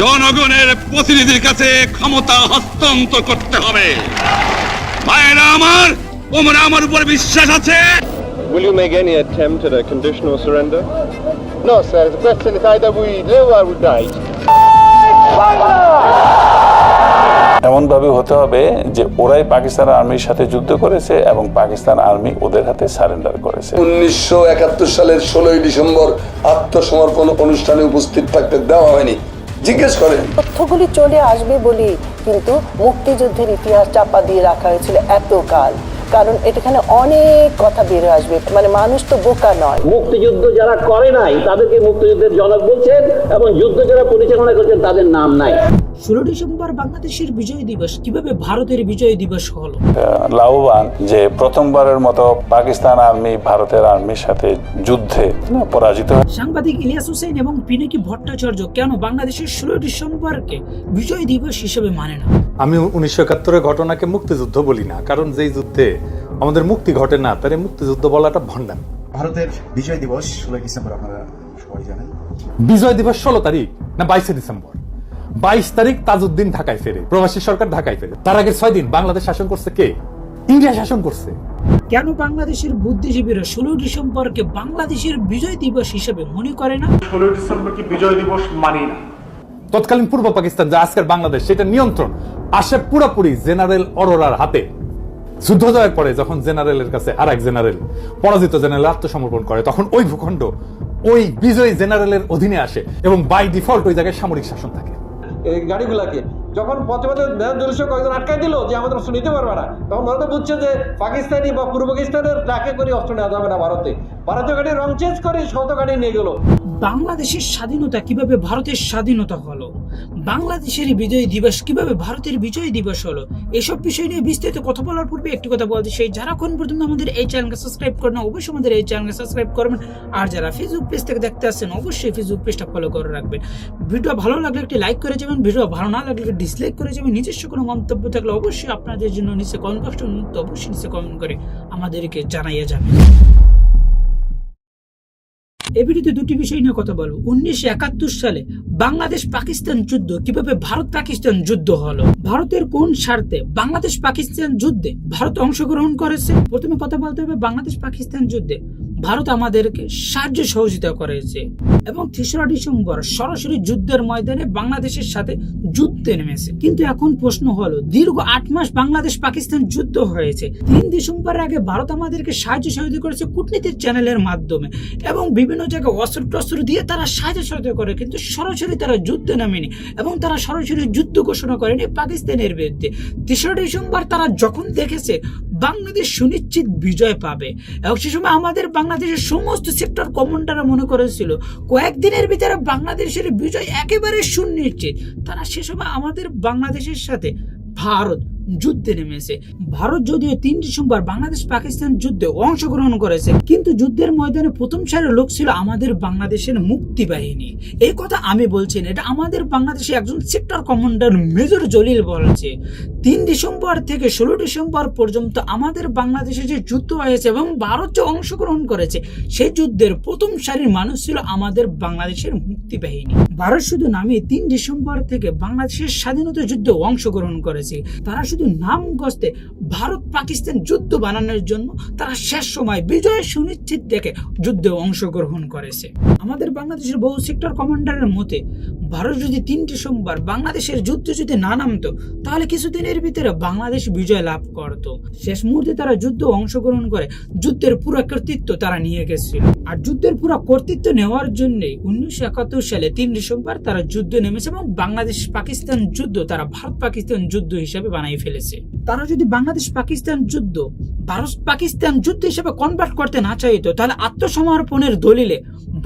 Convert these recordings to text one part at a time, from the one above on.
জনগণের প্রতিনিধির কাছে ক্ষমতা হস্তান্তর করতে হবে। ভাইরা আমার, তোমরা আমার উপর বিশ্বাস আছে? Will you make any attempt at a conditional surrender? No, sir. The question is either we live or we die. এমন ভাবে হতে হবে যে ওরাই পাকিস্তান আর্মির সাথে যুদ্ধ করেছে এবং পাকিস্তান আর্মি ওদের হাতে সারেন্ডার করেছে। 1971 সালের 16ই ডিসেম্বর আত্মসমর্পণ অনুষ্ঠানে উপস্থিত থাকতে দেওয়া হয়নি। জিজ্ঞেস করেন। তথ্যগুলি চলে আসবে বলে কিন্তু মুক্তিযুদ্ধের ইতিহাস চাপা দিয়ে রাখা হয়েছিল এতকাল, কারণ এখানে অনেক কথা বের আসবে। মানে মানুষ তো বোকা নয়। মুক্তিযুদ্ধ যারা করে নাই তাদেরকে মুক্তিযুদ্ধের জনক বলছেন এবং যুদ্ধ যারা পরিচালনা করছেন তাদের নাম নাই। 16 ডিসেম্বর বাংলাদেশের বিজয় দিবস কিভাবে ভারতের বিজয় দিবস হলো? লাভবান যে প্রথমবারের মতো পাকিস্তান আর্মি ভারতের আর্মির সাথে যুদ্ধে পরাজিত হয়। সাংবাদিক ইলিয়াস হোসেন এবং পিনাকি ভট্টাচার্য কেন বাংলাদেশের 16 ডিসেম্বরকে বিজয় দিবস হিসেবে মানে না? আমি 1971-এর ঘটনাকে মুক্তিযুদ্ধ বলি না, কারণ যেই যুদ্ধে আমাদের মুক্তি ঘটে না তারে মুক্তিযুদ্ধ বলাটা ভণ্ডামি। ভারতের বিজয় দিবস 16 ডিসেম্বর, আপনারা সবাই জানেন। বিজয় দিবস 16 তারিখ না 22 ডিসেম্বর? 22 তারিখ তাজউদ্দিন ঢাকায় ফেরে, প্রবাসী সরকার ঢাকায় ফেরে। তার আগে 6 দিন বাংলাদেশ শাসন করছে কে? ইন্ডিয়া শাসন করছে। কেন বাংলাদেশের বুদ্ধিজীবীরা 16 ডিসেম্বরকে বাংলাদেশের বিজয় দিবস হিসেবে মনে করে না? 16 ডিসেম্বরকে বিজয় দিবস মানি না। তৎকালীন পূর্ব পাকিস্তান যা আজকের বাংলাদেশ, সেটা নিয়ন্ত্রণ আসে পুরোপুরি জেনারেল অরোরার হাতে। যুদ্ধ জয়ের পরে যখন জেনারেলের কাছে আর এক জেনারেল, পরাজিত জেনারেল আত্মসমর্পণ করে, তখন ওই ভূখণ্ড ওই বিজয়ী জেনারেলের অধীনে আসে এবং বাই ডিফল্ট ওই জায়গায় সামরিক শাসন থাকে। এই গাড়িগুলাকে যখন পথে পথে দৃশ্য কয়েকজন আটকাই দিল যে আমাদের অস্ত্র নিতে পারবে না, তখন ভারতে বুঝছে যে পাকিস্তানি বা পূর্ব পাকিস্তানের ট্রাকে করে অস্ত্র নেওয়া যাবে না। ভারতীয় গাড়ি রং চেঞ্জ করে শত গাড়ি নিয়ে গেল। বাংলাদেশের স্বাধীনতা কিভাবে ভারতের স্বাধীনতা হলো? বাংলাদেশের বিজয় দিবস কিভাবে ভারতের বিজয় দিবস হলো? এসব বিষয় নিয়ে বিস্তারিত কথা বলার পূর্বে একটি কথা বলতে চাই, যারা এখন পর্যন্ত আমাদের এই চ্যানেলকে সাবস্ক্রাইব করেন অবশ্যই আমাদের এই চ্যানেলকে সাবস্ক্রাইব করবেন। আর যারা ফেসবুক পেজ থেকে দেখতে আসছেন অবশ্যই ফেসবুক পেজটা ফলো করে রাখবেন। ভিডিও ভালো লাগলে একটি লাইক করে যাবেন, ভিডিও ভালো না লাগলে একটি ডিসলাইক করে যাবেন। নিজস্ব কোনো মন্তব্য থাকলে অবশ্যই আপনাদের জন্য নিচে কমেন্ট বক্সে উন্মুক্ত, অবশ্যই নিচে কমেন্ট করে আমাদেরকে জানাইয়া যাবেন। এই ভিডিওতে দুটি বিষয় নিয়ে কথা বলবো। 1971 সালে বাংলাদেশ পাকিস্তান যুদ্ধ কিভাবে ভারত পাকিস্তান যুদ্ধ হলো, ভারতের কোন স্বার্থে বাংলাদেশ পাকিস্তান যুদ্ধে ভারত অংশগ্রহণ করেছে। প্রথমে কথা বলতে হবে বাংলাদেশ পাকিস্তান যুদ্ধে ভারত আমাদেরকে সাহায্য সহযোগিতা করেছে এবং 3রা ডিসেম্বর সরাসরি যুদ্ধের ময়দানে বাংলাদেশের সাথে যুদ্ধে নেমেছে। কিন্তু এখন প্রশ্ন হলো, দীর্ঘ 8 মাস বাংলাদেশ পাকিস্তান যুদ্ধ হয়েছে। 3 ডিসেম্বরের আগে ভারত আমাদেরকে সাহায্য সহযোগিতা করেছে কূটনীতির চ্যানেলের মাধ্যমে এবং বিভিন্ন জায়গায় অস্ত্র টস্ত্র দিয়ে তারা সাহায্য সহযোগিতা করে, কিন্তু সরাসরি তারা যুদ্ধে নামেনি এবং তারা সরাসরি যুদ্ধ ঘোষণা করেনি পাকিস্তানের বিরুদ্ধে। 3রা ডিসেম্বর তারা যখন দেখেছে বাংলাদেশ সুনিশ্চিত বিজয় পাবে এবং সে সময় আমাদের বাংলাদেশের সমস্ত সেক্টর কমান্ডাররা মনে করেছিল কয়েকদিনের ভিতরে বাংলাদেশের বিজয় একেবারে সুনিশ্চিত। তারা সে সময় আমাদের বাংলাদেশের সাথে ভারত যুদ্ধে নেমেছে। ভারত যদিও 3 ডিসেম্বর বাংলাদেশ পাকিস্তান যুদ্ধে অংশগ্রহণ করেছে, কিন্তু যুদ্ধের ময়দানে প্রথম সারির লোক ছিল আমাদের বাংলাদেশের মুক্তি বাহিনী। এই কথা আমি বলছি না, এটা আমাদের বাংলাদেশে একজন সেক্টর কমান্ডার মেজর জলিল বলছে। 3 ডিসেম্বর থেকে 16 ডিসেম্বর পর্যন্ত আমাদের বাংলাদেশে যে যুদ্ধ হয়েছে এবং ভারত যে অংশগ্রহণ করেছে, সেই যুদ্ধের প্রথম সারির মানুষ ছিল আমাদের বাংলাদেশের মুক্তি বাহিনী। ভারত শুধু নামে 3 ডিসেম্বর থেকে বাংলাদেশের স্বাধীনতা যুদ্ধে অংশগ্রহণ করেছে। তারা শুধু নাম গস্তে ভারত পাকিস্তান যুদ্ধ বানানোর জন্য তারা শেষ সময় বিজয় সুনিশ্চিত দেখে যুদ্ধে অংশগ্রহণ করেছে। আমাদের বাংলাদেশের বহু সেক্টর কমান্ডারের মতে ভারত যদি 3 ডিসেম্বর বাংলাদেশের যুদ্ধে যদি না নামতো তাহলে কিছুদিনের ভিতরে বাংলাদেশ বিজয় লাভ করত। শেষ মুহূর্তে তারা যুদ্ধ অংশগ্রহণ করে যুদ্ধের পুরো কর্তৃত্ব তারা নিয়ে গেছিল। আর যুদ্ধের পুরো কর্তৃত্ব নেওয়ার জন্য 1971 সালে 3 ডিসেম্বর তারা যুদ্ধ নেমেছে এবং বাংলাদেশ পাকিস্তান যুদ্ধ তারা ভারত পাকিস্তান যুদ্ধ হিসেবে বানাই ফেলেছে। তারা যদি বাংলাদেশ পাকিস্তান যুদ্ধ ভারত পাকিস্তান যুদ্ধ হিসেবে কনভার্ট করতে না চাইতো তাহলে আত্মসমর্পণের দলিলে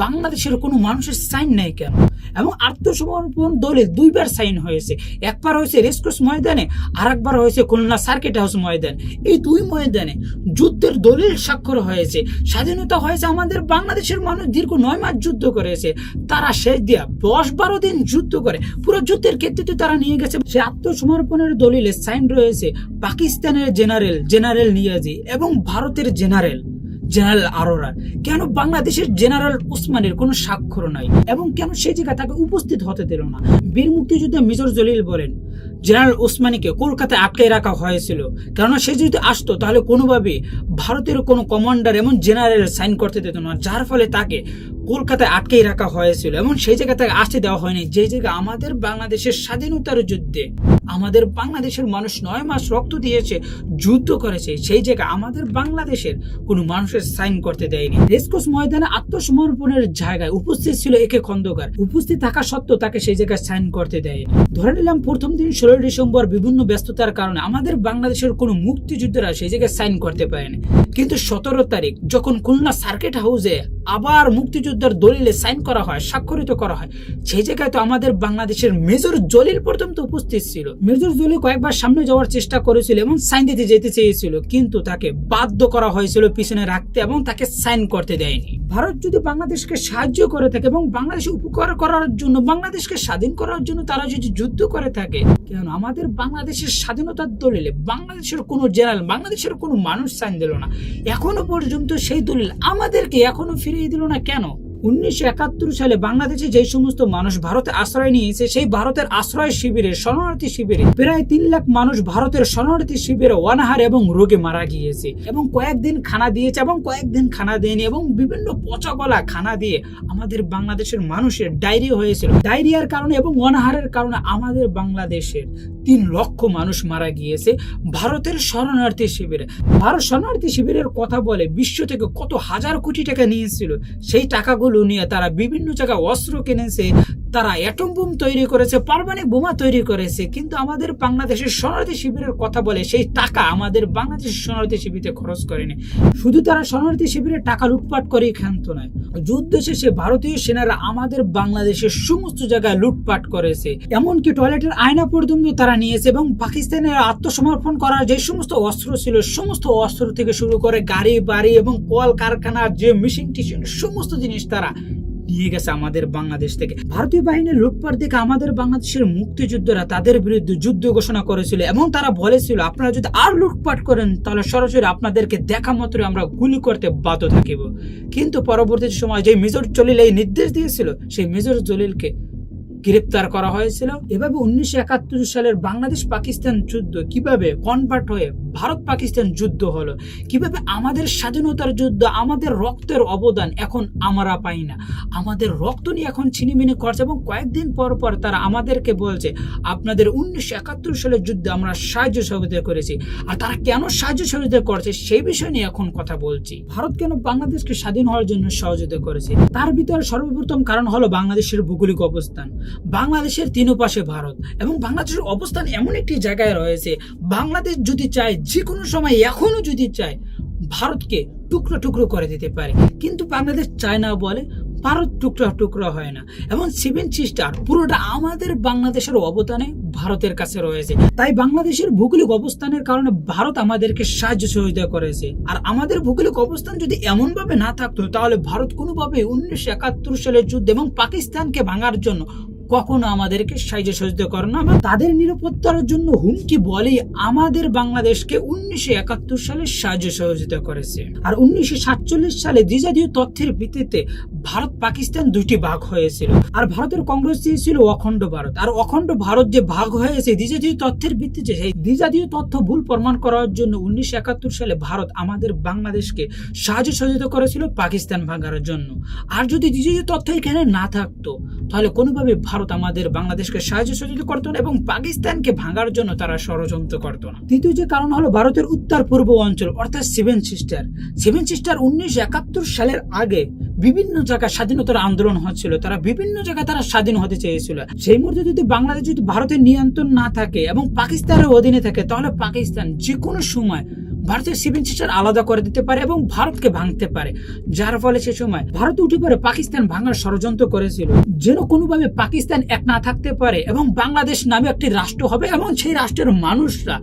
বাংলাদেশের কোনো মানুষের সাইন নেই কেন? এবং আত্মসমর্পণ দলিল 2বার সাইন হয়েছে, একবার হয়েছে রেসকোর্স ময়দানে আর একবার হয়েছে খুলনা সার্কিট হাউস ময়দান। এই 2 ময়দানে যুদ্ধের দলিল স্বাক্ষর হয়েছে। স্বাধীনতা হয়েছে আমাদের বাংলাদেশের মানুষ দীর্ঘ 9 মাস যুদ্ধ করেছে। তারা শেষ দিয়া 10-12 দিন যুদ্ধ করে পুরো যুদ্ধের কর্তৃত্ব তারা নিয়ে গেছে। সে আত্মসমর্পণের দলিলে সাইন রয়েছে পাকিস্তানের জেনারেল নিয়াজি এবং ভারতের জেনারেল জেনারেল আরোরার? কেন বাংলাদেশের জেনারেল ওসমানের কোনো স্বাক্ষর নাই এবং কেন সেই জায়গায় তাকে উপস্থিত হতে দিল না? বীর মুক্তিযোদ্ধা মেজর জলিল বলেন জেনারেল ওসমানীকে কলকাতায় আটকে রাখা হয়েছিল, কেননা সে যদি আসতো তাহলে কোনোভাবেই ভারতের কোনো কমান্ডার এবং জেনারেল সাইন করতে দিত না, যার ফলে তাকে কলকাতায় আটকেই রাখা হয়েছিল এবং সেই জায়গা তাকে আসতে দেওয়া হয়নি। যে জায়গা আমাদের বাংলাদেশের স্বাধীনতার যুদ্ধে আমাদের বাংলাদেশের মানুষ 9 মাস রক্ত দিয়েছে, যুদ্ধ করেছে, সেই জায়গা আমাদের বাংলাদেশের কোনো মানুষের সাইন করতে দেয়নি। রেসকোর্স ময়দানে আত্মসমর্পণের জায়গায় উপস্থিত ছিল একে খন্দকার, উপস্থিত থাকা সত্ত্বেও তাকে সেই জায়গায় সাইন করতে দেয়নি। ধরে নিলাম প্রথম দিন 16 ডিসেম্বর বিভিন্ন ব্যস্ততার কারণে আমাদের বাংলাদেশের কোনো মুক্তিযোদ্ধারা সেই জায়গায় সাইন করতে পারেনি, কিন্তু 17 তারিখ যখন খুলনা সার্কিট হাউসে আবার মুক্তিযোদ্ধার দলিলে সাইন করা হয়, স্বাক্ষরিত করা হয়, সেই জায়গায় তো আমাদের বাংলাদেশের মেজর জলিল পর্যন্ত উপস্থিত ছিল। মেজর জলিল কয়েকবার সামনে যাওয়ার চেষ্টা করেছিল এবং সাইন দিতে যেতে চেয়েছিল, কিন্তু তাকে বাধ্য করা হয়েছিল পিছনে রাখতে এবং তাকে সাইন করতে দেয়নি। ভারত যদি বাংলাদেশকে সাহায্য করে থাকে এবং বাংলাদেশে উপকার করার জন্য, বাংলাদেশকে স্বাধীন করার জন্য তারা যদি যুদ্ধ করে থাকে, কেন আমাদের বাংলাদেশের স্বাধীনতার দলিলে বাংলাদেশের কোনো জেনারেল, বাংলাদেশের কোনো মানুষ সাইন দিল না? এখনো পর্যন্ত সেই দলিল আমাদেরকে এখনো ফিরিয়ে দিল না কেন? 1971 সালে বাংলাদেশে যে সমস্ত মানুষ ভারতে আশ্রয় নিয়েছে, সেই ভারতের আশ্রয় শিবিরে, শরণার্থী শিবিরে প্রায় 3 লাখ মানুষ ভারতের শরণার্থী শিবিরে অনাহার এবং রোগে মারা গিয়েছে এবং কয়েকদিন খানা দিয়েছে এবং কয়েকদিন খানা দেয়নি এবং বিভিন্ন পচা গলা খানা দিয়ে আমাদের বাংলাদেশের মানুষের ডায়রিয়া হয়েছিল। ডায়রিয়ার কারণে এবং অনাহারের কারণে আমাদের বাংলাদেশের 3 লক্ষ মানুষ মারা গিয়েছে ভারতের শরণার্থী শিবিরে। ভারত শরণার্থী শিবিরের কথা বলে বিশ্ব থেকে কত হাজার কোটি টাকা নিয়েছিল, সেই টাকাগুলো নিয়ে তারা বিভিন্ন জায়গায় অস্ত্র কিনেছে, তারা অ্যাটম বোম তৈরি করেছে, পারমাণবিক বোমা তৈরি করেছে, কিন্তু আমাদের বাংলাদেশের শরণার্থী শিবিরের কথা বলে সেই টাকা আমাদের বাংলাদেশের শরণার্থী শিবিরে খরচ করেনি। শুধু তারা শরণার্থী শিবিরের টাকা লুটপাট করেই ক্ষান্ত নয়, যুদ্ধ শেষে ভারতীয় সেনারা আমাদের বাংলাদেশের সমস্ত জায়গায় লুটপাট করেছে, এমনকি টয়লেটের আয়না পর্যন্ত তারা নিয়েছে এবং পাকিস্তানের আত্মসমর্পণ করার যে সমস্ত অস্ত্র ছিল, সমস্ত অস্ত্র থেকে শুরু করে গাড়ি বাড়ি এবং কল কারখানার যে মেশিন টিশিন সমস্ত জিনিস তারা নিয়ে গেছে আমাদের বাংলাদেশ থেকে। ভারতীয় বাহিনীর লুটপাট দেখে আমাদের বাংলাদেশের মুক্তিযোদ্ধারা তাদের বিরুদ্ধে যুদ্ধ ঘোষণা করেছিল এবং তারা বলেছিল আপনারা যদি আর লুটপাট করেন তাহলে সরাসরি আপনাদেরকে দেখা মাত্র আমরা গুলি করতে বাধ্য থাকিব। কিন্তু পরবর্তী সময় যে মেজর জলিল এই নির্দেশ দিয়েছিল, সেই মেজর জলিলকে গ্রেপ্তার করা হয়েছিল। এভাবে 1971 সালের বাংলাদেশ পাকিস্তান যুদ্ধ কিভাবে কনভার্ট হয়ে ভারত পাকিস্তান যুদ্ধ হলো, কিভাবে আমাদের স্বাধীনতার যুদ্ধ, আমাদের রক্তের অবদান এখন আমরা পাই না, আমাদের রক্ত নিয়ে এখন ছিনিমিনি করছে এবং কয়েকদিন পর পর তারা আমাদেরকে বলছে আপনাদের 1971 সালের যুদ্ধে আমরা সাহায্য সহযোগিতা করেছি। আর তারা কেন সাহায্য সহযোগিতা করছে সেই বিষয় নিয়ে এখন কথা বলছি। ভারত কেন বাংলাদেশকে স্বাধীন হওয়ার জন্য সহযোগিতা করেছে, তার ভিতরে সর্বপ্রথম কারণ হলো বাংলাদেশের ভৌগোলিক অবস্থান। বাংলাদেশের 3 পাশে ভারত এবং বাংলাদেশের অবস্থান এমন একটি জায়গায় রয়েছে, বাংলাদেশ যদি চায় যে কোনো সময়, এখনো যদি চায়, ভারতকে টুকরো টুকরো করে দিতে পারে, কিন্তু বাংলাদেশ চায় না বলে ভারত টুকরা টুকরা হয় না। এবং 7 সিস্টার পুরোটা আমাদের বাংলাদেশের অবদানে ভারতের কাছে রয়েছে। তাই বাংলাদেশের ভৌগোলিক অবস্থানের কারণে ভারত আমাদেরকে সাহায্য সহযোগিতা করেছে। আর আমাদের ভৌগোলিক অবস্থান যদি এমন ভাবে না থাকতো তাহলে ভারত কোনোভাবে 1971 সালের যুদ্ধ এবং পাকিস্তানকে ভাঙার জন্য কখনো আমাদেরকে সাহায্য সহযোগিতা করে না। তাদের নিরাপত্তার জন্য হুমকি বলেই আমাদের বাংলাদেশকে 1971 সালে সাহায্য সহযোগিতা করেছে। আর 1947 সালে দ্বিজাতীয় তথ্যের ভিত্তিতে ভারত পাকিস্তান 2টি ভাগ হয়েছিল। আর ভারতের কংগ্রেস চেয়েছিল অখণ্ড ভারত। আর অখণ্ড ভারত যে ভাগ হয়েছে দ্বিজাতীয় তথ্যের ভিত্তিতে, সেই দ্বিজাতীয় তথ্য ভুল প্রমাণ করার জন্য 1971 সালে ভারত আমাদের বাংলাদেশকে সাহায্য সহযোগিতা করেছিল পাকিস্তান ভাঙার জন্য। আর যদি দ্বিজাতীয় তথ্য এখানে না থাকতো তাহলে কোনোভাবে ভারত আমাদের বাংলাদেশকে সাহায্য সহযোগিতা করতো না এবং পাকিস্তানকে ভাঙার জন্য তারা ষড়যন্ত্র করতো না। তৃতীয় যে কারণ হলো ভারতের উত্তর পূর্ব অঞ্চল অর্থাৎ 7 সিস্টার। 7 সিস্টার 1971 সালের আগে বিভিন্ন জায়গায় স্বাধীনতার আন্দোলন হচ্ছিল, তারা বিভিন্ন জায়গায় তারা স্বাধীন হতে চেয়েছিল। সেই মুহূর্তে যদি বাংলাদেশ যদি ভারতের নিয়ন্ত্রণ না থাকে এবং পাকিস্তানের অধীনে থাকে তাহলে পাকিস্তান যে কোনো সময় ভারতের 7 সিস্টার আলাদা করে দিতে পারে এবং ভারতকে ভাঙতে পারে, যার ফলে সে সময় ভারত উঠে পড়ে পাকিস্তান ভাঙার ষড়যন্ত্র করেছিল যেন কোনোভাবে পাকিস্তান এক না থাকতে পারে এবং বাংলাদেশ নামে একটি রাষ্ট্র হবে এবং সেই রাষ্ট্রের মানুষরা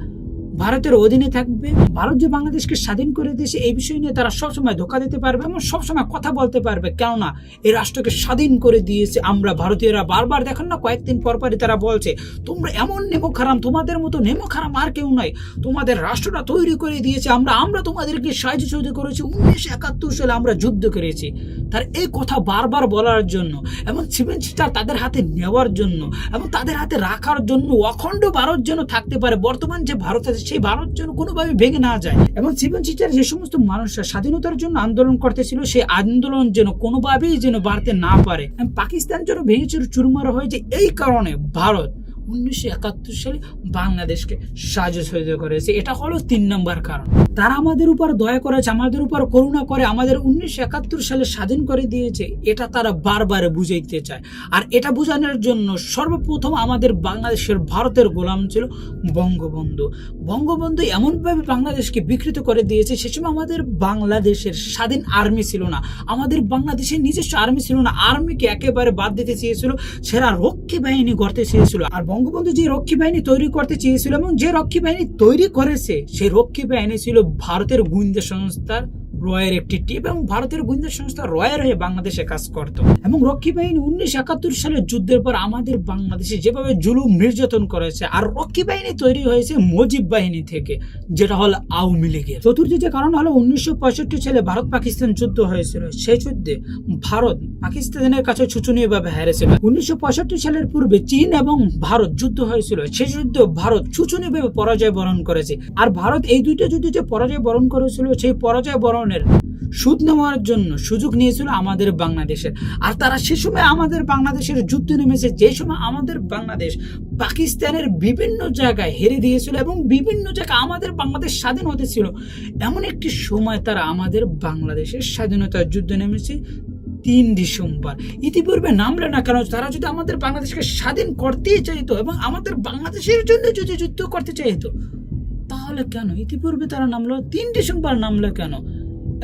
ভারতের অধীনে থাকবে। ভারত যে বাংলাদেশকে স্বাধীন করে দিয়েছে এই বিষয় নিয়ে তারা সবসময় ধোকা দিতে পারবে এবং সবসময় কথা বলতে পারবে, কেননা এই রাষ্ট্রকে স্বাধীন করে দিয়েছে আমরা ভারতীয়রা। বারবার দেখেন না, কয়েকদিন পরপরই তারা বলছে তোমরা এমন নেমক হারাম, তোমাদের মতো নেমক হারাম আর কেউ নাই, তোমাদের রাষ্ট্রটা তৈরি করে দিয়েছে আমরা তোমাদেরকে সাহায্য সহযোগিতা করেছি, 1971 সালে আমরা যুদ্ধ করেছি। তার এই কথা বারবার বলার জন্য এবং সেভেন সিস্টার তাদের হাতে নেওয়ার জন্য এবং তাদের হাতে রাখার জন্য অখণ্ড ভারত যেন থাকতে পারে, বর্তমান যে ভারত আছে সেই ভারত যেন কোনোভাবে ভেঙে না যায়। এবং সেভেন সিস্টার যে সমস্ত মানুষরা স্বাধীনতার জন্য আন্দোলন করতেছিল সেই আন্দোলন যেন কোনোভাবেই যেন বাড়তে না পারে। পাকিস্তান যেন ভেঙে চুরমার হয়েছে, এই কারণে ভারত 1971 সালে বাংলাদেশকে সাহায্য সহযোগিতা করেছে। এটা হলো 3 নম্বর কারণ। তারা আমাদের উপর দয়া করেছে, আমাদের উপর করুণা করে আমাদের 1971 সালে স্বাধীন করে দিয়েছে, এটা তারা বারবার বুঝাইতে চায়। আর এটা বোঝানোর জন্য সর্বপ্রথম আমাদের বাংলাদেশের ভারতের গোলাম ছিল বঙ্গবন্ধু। বঙ্গবন্ধু এমনভাবে বাংলাদেশকে বিকৃত করে দিয়েছে, সে সময় আমাদের বাংলাদেশের স্বাধীন আর্মি ছিল না, আমাদের বাংলাদেশের নিজস্ব আর্মি ছিল না, আর্মিকে একেবারে বাদ দিতে চেয়েছিল, সেরা রক্ষী বাহিনী গড়তে চেয়েছিল। আর বঙ্গবন্ধু যে রক্ষী বাহিনী তৈরি করতে চেয়েছিল এবং যে রক্ষী বাহিনী তৈরি করেছে সেই রক্ষী বাহিনী ছিল ভারতের গোয়েন্দা সংস্থার রয়ের একটি টিম, এবং ভারতের গোয়েন্দা সংস্থা রয়ের হয়ে বাংলাদেশে কাজ করত। এবং রক্ষী বাহিনী 1971 সালের যুদ্ধের পর আমাদের বাংলাদেশে যেভাবে জুলুম নির্যাতন করেছে, আর রক্ষী বাহিনী তৈরি হয়েছে মুজিব বাহিনী থেকে, যেটা হলো আওয়ামী লীগের। চতুর্থ যে কারণ হলো 1965 সালে ভারত পাকিস্তান যুদ্ধ হয়েছিল, সেই যুদ্ধে ভারত পাকিস্তানের কাছে শোচনীয়ভাবে হেরেছিল। 1965 সালের পূর্বে চীন এবং ভারত যুদ্ধ হয়েছিল, সেই যুদ্ধে ভারত শোচনীয়ভাবে পরাজয় বরণ করেছে। আর ভারত এই দুইটা যুদ্ধে যে পরাজয় বরণ করেছিল সেই পরাজয় বরণ সুদ নেওয়ার জন্য সুযোগ নিয়েছিল আমাদের বাংলাদেশের। আর তারা সে সময় আমাদের বাংলাদেশের যুদ্ধ নেমেছে, যে সময় আমাদের বাংলাদেশ পাকিস্তানের বিভিন্ন জায়গায় হেরে দিয়েছিল এবং বিভিন্ন জায়গায় আমাদের বাংলাদেশ স্বাধীন হতেছিল, এমন একটি সময় তারা আমাদের বাংলাদেশের স্বাধীনতার যুদ্ধ নেমেছে 3 ডিসেম্বর। ইতিপূর্বে নামলে না কেন? তারা যদি আমাদের বাংলাদেশকে স্বাধীন করতেই চাইতো এবং আমাদের বাংলাদেশের জন্য যদি যুদ্ধ করতে চাইতো, তাহলে কেন ইতিপূর্বে তারা নামলো? 3 ডিসেম্বর নামলো কেন?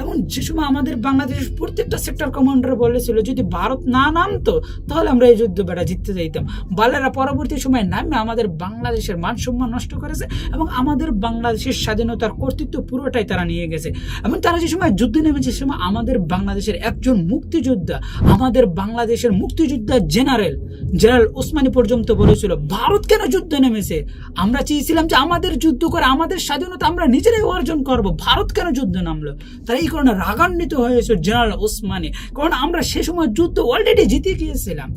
এবং যে সময় আমাদের বাংলাদেশের প্রত্যেকটা সেক্টর কমান্ডার বলেছিল যদি ভারত না নামতো তাহলে আমরা এই যুদ্ধ বেটা জিততে যাইতাম। বালেরা পরবর্তী সময় নামে আমাদের বাংলাদেশের মান সম্মান নষ্ট করেছে এবং আমাদের বাংলাদেশের স্বাধীনতার কর্তৃত্ব পুরোটাই তারা নিয়ে গেছে। এবং তারা যে সময় যুদ্ধ নেমেছে সে সময় আমাদের বাংলাদেশের একজন মুক্তিযোদ্ধা, আমাদের বাংলাদেশের মুক্তিযোদ্ধা জেনারেল ওসমানী পর্যন্ত বলেছিল ভারত কেন যুদ্ধ নেমেছে, আমরা চেয়েছিলাম যে আমাদের যুদ্ধ করে আমাদের স্বাধীনতা আমরা নিজেরাই অর্জন করব, ভারত কেন যুদ্ধ নামলো? তারা এই কারণে রাগান্বিত হয়েছে জেনারেল ওসমানী, কারণ আমরা সে সময় যুদ্ধ অলরেডি জিতে গিয়েছিলাম।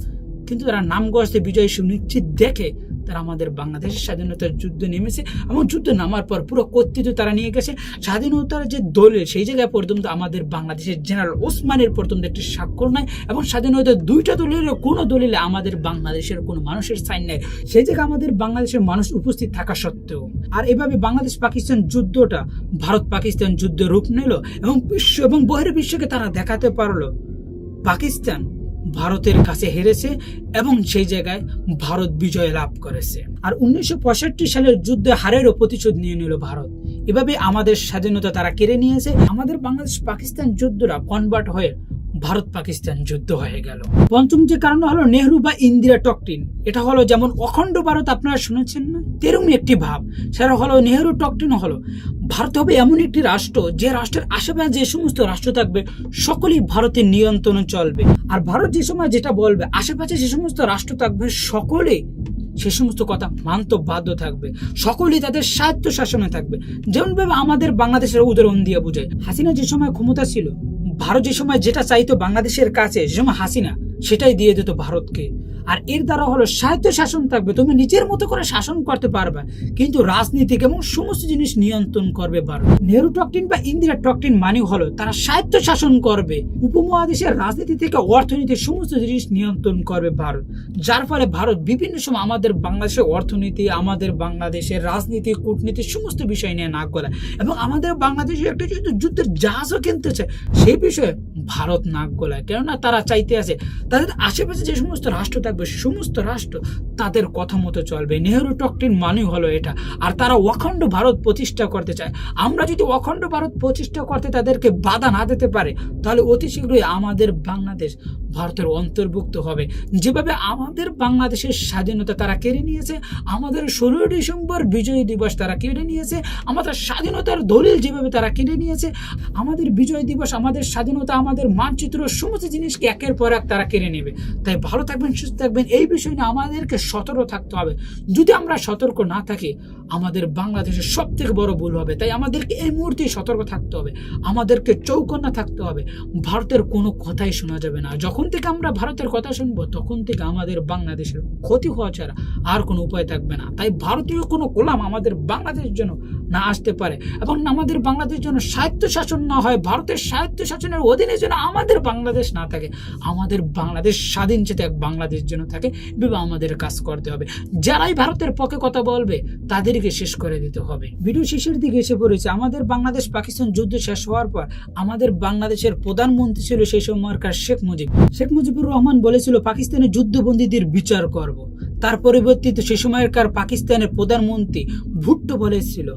কিন্তু তারা নামগস্তে বিজয় সুনিশ্চিত দেখে তারা আমাদের বাংলাদেশের স্বাধীনতার যুদ্ধ নেমেছে এবং যুদ্ধ নামার পর পুরো কর্তৃত্ব তারা নিয়ে গেছে। স্বাধীনতার যে দলিল সেই জায়গায় পর্যন্ত আমাদের বাংলাদেশের জেনারেল ওসমানের পর্যন্ত একটি স্বাক্ষর নাই এবং স্বাধীনতার 2টা দলিলের কোনো দলিলে আমাদের বাংলাদেশের কোনো মানুষের সাইন নাই, সেই জায়গায় আমাদের বাংলাদেশের মানুষ উপস্থিত থাকা সত্ত্বেও। আর এভাবে বাংলাদেশ পাকিস্তান যুদ্ধটা ভারত পাকিস্তান যুদ্ধ রূপ নিল এবং বিশ্ব এবং বহির্বিশ্বকে তারা দেখাতে পারলো পাকিস্তান ভারতের কাছে হেরেছে এবং সেই জায়গায় ভারত বিজয় লাভ করেছে। আর 1965 সালের যুদ্ধে হারেরও প্রতিশোধ নিয়ে নিল ভারত। এভাবে আমাদের স্বাধীনতা তারা কেড়ে নিয়েছে। আমাদের বাংলাদেশ পাকিস্তান যুদ্ধরা কনভার্ট হয়ে ভারত পাকিস্তান যুদ্ধ হয়ে গেল। পঞ্চম যে কারণ হলো নেহরু বা ইন্দিরা ডক্ট্রিন। এটা হলো যেমন অখণ্ড ভারত আপনারা শুনেছেন না, তেরুমি একটি ভাব, সেটা হলো নেহরু ডক্ট্রিন হলো ভারত হবে এমন একটি রাষ্ট্র যে রাষ্ট্রের আশেপাশে যে সমস্ত রাষ্ট্র থাকবে সকলেই ভারতের নিয়ন্ত্রণে চলবে। আর ভারত যে সময় যেটা বলবে আশেপাশে যে সমস্ত রাষ্ট্র থাকবে সকলেই সে সমস্ত কথা মানতে বাধ্য থাকবে, সকলেই তাদের স্বায়ত্ত শাসনে থাকবে। যেমনভাবে আমাদের বাংলাদেশের উদাহরণ দিয়ে বোঝায়, হাসিনা যে সময় ক্ষমতা ছিল ভারত যে সময় যেটা চাইতো বাংলাদেশের কাছে যে সময় হাসিনা সেটাই দিয়ে দিত ভারতকে। আর এর দ্বারা হলো স্বায়ত্ত শাসন থাকবে, তুমি নিজের মতো করে শাসন করতে পারবে কিন্তু রাজনীতিক এবং সমস্ত জিনিস নিয়ন্ত্রণ করবে ভারত। নেহরু ডক্ট্রিন বা ইন্দিরা ডক্ট্রিন মানে হলো তারা স্বায়ত্ত শাসন করবে, উপমহাদেশের রাজনীতি থেকে অর্থনীতির সমস্ত জিনিস নিয়ন্ত্রণ করবে ভারত, যার ফলে ভারত বিভিন্ন সময় আমাদের বাংলাদেশের অর্থনীতি, আমাদের বাংলাদেশের রাজনীতি, কূটনীতি সমস্ত বিষয় নিয়ে নাক গলায় এবং আমাদের বাংলাদেশে একটা যুদ্ধের জাহাজও কিনতেছে সেই বিষয়ে ভারত নাক গলায়। কেননা তারা চাইতে আছে তাদের আশেপাশে যে সমস্ত রাষ্ট্র থাকবে সমস্ত রাষ্ট্র তাদের কথা মতো চলবে। নেহেরু ডক্ট্রিন মানে হলো এটা। আর তারা অখণ্ড ভারত প্রতিষ্ঠা করতে চায়। আমরা যদি অখণ্ড ভারত প্রতিষ্ঠা করতে তাদেরকে বাধা না দিতে পারে, তাহলে অতি শীঘ্রই আমাদের বাংলাদেশ ভারতের অন্তর্ভুক্ত হবে। যেভাবে আমাদের বাংলাদেশের স্বাধীনতা তারা কেড়ে নিয়েছে, আমাদের 16 ডিসেম্বর বিজয় দিবস তারা কেড়ে নিয়েছে, আমাদের স্বাধীনতার দলিল যেভাবে তারা কেড়ে নিয়েছে, আমাদের বিজয় দিবস, আমাদের স্বাধীনতা, আমাদের মানচিত্র, সমস্ত জিনিসকে একের পর এক তারা কেড়ে নেবে। তাই ভালো থাকবেন, সুস্থ থাকবেন। এই বিষয় নিয়ে আমাদেরকে সতর্ক থাকতে হবে। যদি আমরা সতর্ক না থাকি, আমাদের বাংলাদেশের সব থেকে বড় ভুল হবে। তাই আমাদেরকে এই মুহূর্তে সতর্ক থাকতে হবে, আমাদেরকে চৌকন্না থাকতে হবে। ভারতের কোনো কথাই শোনা যাবে না। যখন থেকে আমরা ভারতের কথা শুনবো, তখন থেকে আমাদের বাংলাদেশের ক্ষতি হওয়া ছাড়া আর কোনো উপায় থাকবে না। তাই ভারতীয় কোনো গোলাম আমাদের বাংলাদেশের জন্য না আসতে পারে, এবং আমাদের বাংলাদেশের জন্য স্বায়ত্ত শাসন না হয়, ভারতের স্বায়ত্ত শাসনের অধীনে যেন আমাদের বাংলাদেশ না থাকে, আমাদের বাংলাদেশ স্বাধীন চেতে এক বাংলাদেশ যেন থাকে, ভেবে আমাদের কাজ করতে হবে। যারাই ভারতের পক্ষে কথা বলবে তাদেরকে শেষ করে দিতে হবে। ভিডিও শেষের দিকে এসে পড়েছে। আমাদের বাংলাদেশ পাকিস্তান যুদ্ধ শেষ হওয়ার পর আমাদের বাংলাদেশের প্রধানমন্ত্রী ছিল সেই সময়কার শেখ মুজিবুর রহমান বলেছিল পাকিস্তানের যুদ্ধবন্দীদের বিচার করব। তার পরিবর্তিতে সে সময়কার পাকিস্তানের প্রধানমন্ত্রী ভুট্টো বলেছিল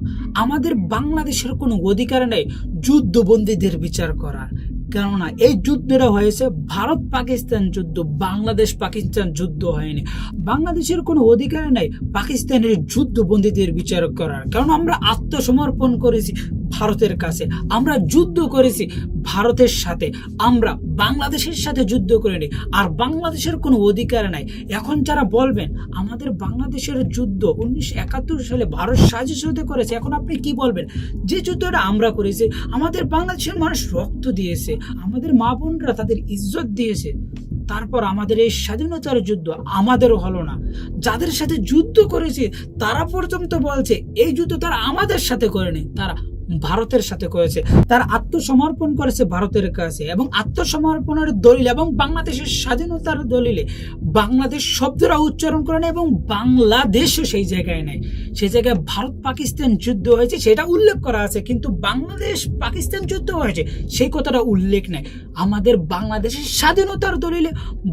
আমাদের বাংলাদেশের কোনো অধিকার নেই যুদ্ধবন্দীদের বিচার করার। কেননা এই যুদ্ধটা হয়েছে ভারত পাকিস্তান যুদ্ধ, বাংলাদেশ পাকিস্তান যুদ্ধ হয়নি। বাংলাদেশের কোনো অধিকার নাই পাকিস্তানের যুদ্ধবন্দীদের বিচার করার, কারণ আমরা আত্মসমর্পণ করেছি ভারতের কাছে, আমরা যুদ্ধ করেছি ভারতের সাথে, আমরা বাংলাদেশের সাথে যুদ্ধ করিনি। আর বাংলাদেশের কোনো অধিকার নাই। এখন যারা বলবেন আমাদের বাংলাদেশের যুদ্ধ 1971 সালে ভারত সাহায্য করেছে, এখন আপনি কি বলবেন? যে যুদ্ধটা আমরা করেছি, আমাদের বাংলাদেশের মানুষ রক্ত দিয়েছে, আমাদের মা বোনরা তাদের ইজ্জত দিয়েছে, তারপর আমাদের এই স্বাধীনতার যুদ্ধ আমাদেরও হলো না। যাদের সাথে যুদ্ধ করেছে তারা পর্যন্ত বলছে এই যুদ্ধ তারা আমাদের সাথে করেনি, তারা ভারতের সাথে করেছে। তারা আত্মসমর্পণ করেছে ভারতের কাছে, এবং আত্মসমর্পণের দলিল এবং বাংলাদেশের স্বাধীনতার দলিলে বাংলাদেশ শব্দরা উচ্চারণ করে না, এবং বাংলাদেশও সেই জায়গায় নেই। সেই জায়গায় ভারত পাকিস্তান যুদ্ধ হয়েছে সেটা উল্লেখ করা আছে, কিন্তু বাংলাদেশ পাকিস্তান যুদ্ধ হয়েছে সেই কথাটা উল্লেখ নেই। আমাদের বাংলাদেশের স্বাধীনতার দলিলে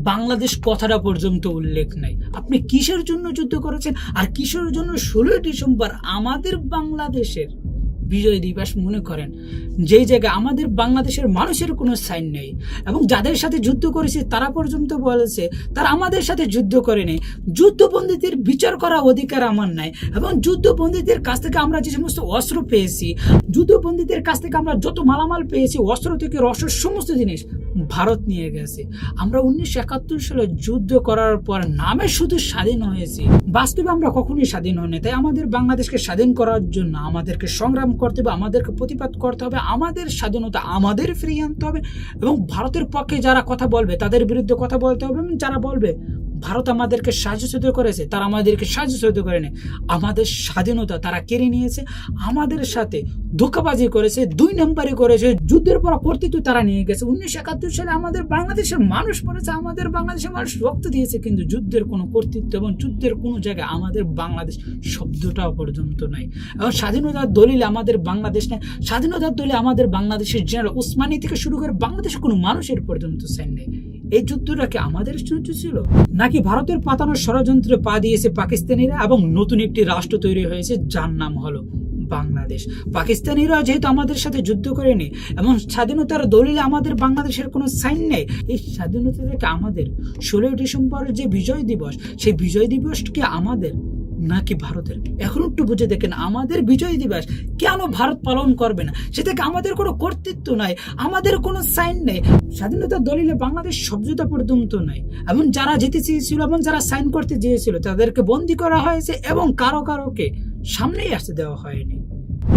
বাংলাদেশ কথাটা পর্যন্ত উল্লেখ নেই। আপনি কিসের জন্য যুদ্ধ করেছেন আর কিসের জন্য 16 ডিসেম্বর আমাদের বাংলাদেশের বিজয় দিবস মনে করেন, যেই জায়গায় আমাদের বাংলাদেশের মানুষের কোনো সাইন নেই, এবং যাদের সাথে যুদ্ধ করেছে তারা পর্যন্ত বলেছে তারা আমাদের সাথে যুদ্ধ করেনি। যুদ্ধবন্দীদের বিচার করা অধিকার আমার নাই, এবং যুদ্ধবন্দীদের কাছ থেকে আমরা যে সমস্ত অস্ত্র পেয়েছি, যুদ্ধবন্দীদের কাছ থেকে আমরা যত মালামাল পেয়েছি, অস্ত্র থেকে রসদ, সমস্ত জিনিস ভারত নিয়ে গেছে। আমরা 1971 সালে যুদ্ধ করার পর নামে শুধু স্বাধীন হয়েছি, বাস্তবে আমরা কখনোই স্বাধীন হইনি। তাই আমাদের বাংলাদেশকে স্বাধীন করার জন্য আমাদেরকে সংগ্রাম করতে হবে, আমাদেরকে প্রতিবাদ করতে হবে, আমাদের স্বাধীনতা আমাদের ফিরিয়ে আনতে হবে, এবং ভারতের পক্ষে যারা কথা বলবে তাদের বিরুদ্ধে কথা বলতে হবে। এবং যারা বলবে ভারত আমাদেরকে সাহায্য করেছে, তারা আমাদেরকে সাহায্য করেনি, আমাদের স্বাধীনতা তারা কেড়ে নিয়েছে, আমাদের সাথে ধোঁকাবাজি করেছে, 2 নম্বরই করেছে, যুদ্ধের পর কর্তৃত্ব তারা নিয়ে গেছে। 1971 সালে আমাদের বাংলাদেশের মানুষ পড়েছে, আমাদের বাংলাদেশের মানুষ রক্ত দিয়েছে, কিন্তু যুদ্ধের কোনো কর্তৃত্ব এবং যুদ্ধের কোনো জায়গায় আমাদের বাংলাদেশ শব্দটাও পর্যন্ত নাই। এবং স্বাধীনতার দলিল আমাদের বাংলাদেশ নেই, স্বাধীনতার দলিল আমাদের বাংলাদেশের জেনারেল উসমানী থেকে শুরু করে বাংলাদেশের কোনো মানুষের পর্যন্ত সাইন নেই। এই যুদ্ধটা কি আমাদের যুদ্ধ ছিল, নাকি ভারতের পাতানোর ষড়যন্ত্রে পা দিয়েছে পাকিস্তানিরা, এবং নতুন একটি রাষ্ট্র তৈরি হয়েছে যার নাম হলো বাংলাদেশ? পাকিস্তানিরা যেহেতু আমাদের সাথে যুদ্ধ করেনি এবং স্বাধীনতার দলিলে আমাদের বাংলাদেশের কোনো সাইন নেই, এই স্বাধীনতা থেকে আমাদের 16 ডিসেম্বরের যে বিজয় দিবস, সেই বিজয় দিবসকে আমাদের নাকি ভারতের? এখন একটু বুঝে দেখেন, আমাদের বিজয় দিবস কেন ভারত পালন করবে না? সে থেকে আমাদের কোনো কর্তৃত্ব নাই, আমাদের কোনো সাইন নেই, স্বাধীনতার দলিলে বাংলাদেশ শব্দটা পর্যন্ত নাই, এবং যারা যেতে চেয়েছিল এবং যারা সাইন করতে চেয়েছিল তাদেরকে বন্দী করা হয়েছে, এবং কারোকে সামনেই আসতে দেওয়া হয়নি।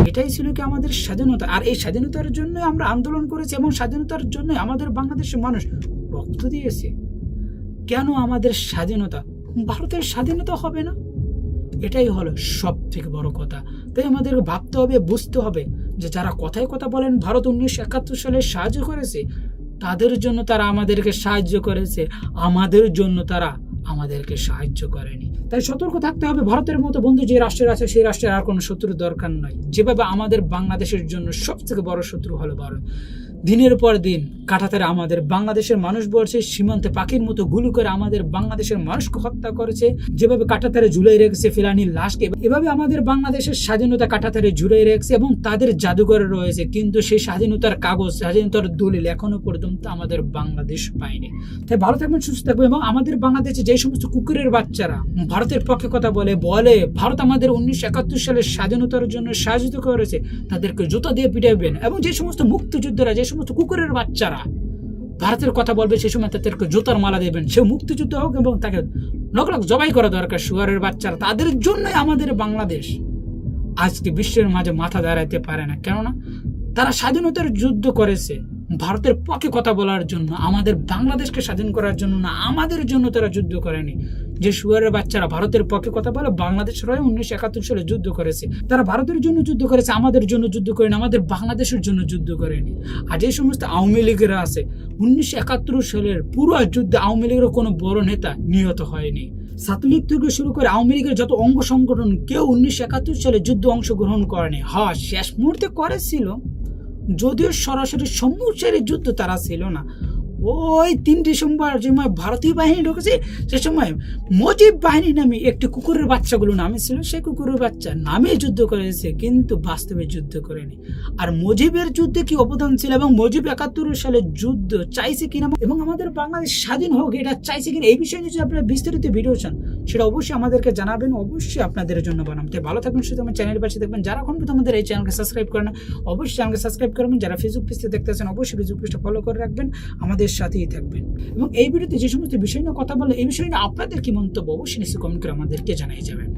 এটাই ছিল কি আমাদের স্বাধীনতা? আর এই স্বাধীনতার জন্য আমরা আন্দোলন করেছি, এবং স্বাধীনতার জন্য আমাদের বাংলাদেশের মানুষ রক্ত দিয়েছে। কেন আমাদের স্বাধীনতা ভারতের স্বাধীনতা হবে না? এটাই হলো সব থেকে বড় কথা। তাই আমাদের ভাবতে হবে, বুঝতে হবে যে যারা কথায় কথা বলেন ভারত 1971 সালে সাহায্য করেছে, তাদের জন্য তারা আমাদেরকে সাহায্য করেছে, আমাদের জন্য তারা আমাদেরকে সাহায্য করেনি। তাই সতর্ক থাকতে হবে। ভারতের মতো বন্ধু যে রাষ্ট্রের আছে সেই রাষ্ট্রের আর কোনো শত্রুর দরকার নয়, যেভাবে আমাদের বাংলাদেশের জন্য সব থেকে বড় শত্রু হলো ভারত। দিনের পর দিন কাঁটাতারে আমাদের বাংলাদেশের মানুষ বলছে সীমান্তে পাখির মতো গুলি করে আমাদের বাংলাদেশের মানুষকে হত্যা করেছে, যেভাবে কাঁটাতারে ঝুলাই রেখেছে ফেলানির লাশকে, এভাবে আমাদের বাংলাদেশের স্বাধীনতা কাঁটাতারে ঝুলাই রেখেছে এবং তাদের জাদুঘরে রয়েছে, কিন্তু সেই স্বাধীনতার কাগজ, স্বাধীনতার দলিল এখনো পর্যন্ত আমাদের বাংলাদেশ পায়নি। তাই ভালো থাকবেন, সুস্থ থাকবেন। এবং আমাদের বাংলাদেশে যে সমস্ত কুকুরের বাচ্চারা ভারতের পক্ষে কথা বলে ভারত আমাদের 1971 সালের স্বাধীনতার জন্য সাহায্য করেছে, তাদেরকে জুতা দিয়ে পিটাবেন। এবং যে সমস্ত মুক্তিযোদ্ধারা, যে সমস্ত কুকুরের বাচ্চারা ভারতের কথা বলবে, সে সময় তাদেরকে জুতার মালা দেবেন। সে মুক্তিযুদ্ধ হোক এবং তাকে নকলক জবাই করা দরকার। শুয়ারের বাচ্চারা, তাদের জন্যই আমাদের বাংলাদেশ আজকে বিশ্বের মাঝে মাথা দাঁড়াতে পারে না। কেননা তারা স্বাধীনতার যুদ্ধ করেছে ভারতের পক্ষে কথা বলার জন্য, আমাদের বাংলাদেশকে স্বাধীন করার জন্য না, আমাদের জন্য তারা যুদ্ধ করেনি। যে শুয়ারের বাচ্চারা ভারতের পক্ষে কথা বলে বাংলাদেশের হয়ে 1971 সালে যুদ্ধ করেছে, তারা ভারতের জন্য যুদ্ধ করেছে, আমাদের জন্য যুদ্ধ করেনি, আমাদের বাংলাদেশের জন্য যুদ্ধ করেনি। আর যে সমস্ত আওয়ামী লীগেরা আছে 1971 সালের পুরো যুদ্ধে আওয়ামী লীগের কোনো বড় নেতা নিহত হয়নি। ছাত্রলীগ থেকে শুরু করে আওয়ামী লীগের যত অঙ্গ সংগঠন কেউ 1971 সালে যুদ্ধে অংশগ্রহণ করেনি। হ্যাঁ, শেষ মুহূর্তে করেছিল, যদিও সরাসরি সম্মুখের যুদ্ধ তারা ছিল না। ওই 3 ডিসেম্বর যে সময় ভারতীয় বাহিনী ঢুকেছে, সে সময় মুজিব বাহিনী নামে একটি কুকুরের বাচ্চাগুলো নামে ছিল, সেই কুকুরের বাচ্চা নামে যুদ্ধ করেছে, কিন্তু বাস্তবে যুদ্ধ করেনি। আর মুজিবের যুদ্ধে কি অবদান ছিল এবং মুজিব 71 সালে যুদ্ধ চাইছে কিনা এবং আমাদের বাংলাদেশ স্বাধীন হোক এটা চাইছে কিনা, এই বিষয়ে যদি আপনারা বিস্তারিত ভিডিও চান সেটা অবশ্যই আমাদেরকে জানাবেন, অবশ্যই আপনাদের জন্য বানাবো। তাই ভালো থাকবেন, শুধু আমার চ্যানেলের পাশে থাকবেন। যারা এখন আমাদের এই চ্যানেলকে সাবস্ক্রাইব করেন অবশ্যই চ্যানেলকে সাবস্ক্রাইব করবেন। যারা ফেসবুক পেজে দেখতেছেন অবশ্যই ফেসবুক পেজটা ফলো করে রাখবেন, আমাদের সাথেই থাকবেন। এবং এই ভিডিওতে যে সমস্ত বিষয় নিয়ে কথা বলে, এই বিষয় নিয়ে আপনাদের কি মন্তব্য অবশ্যই নিশ্চয়ই কমেন্ট করে আমাদেরকে জানিয়ে যাবেন।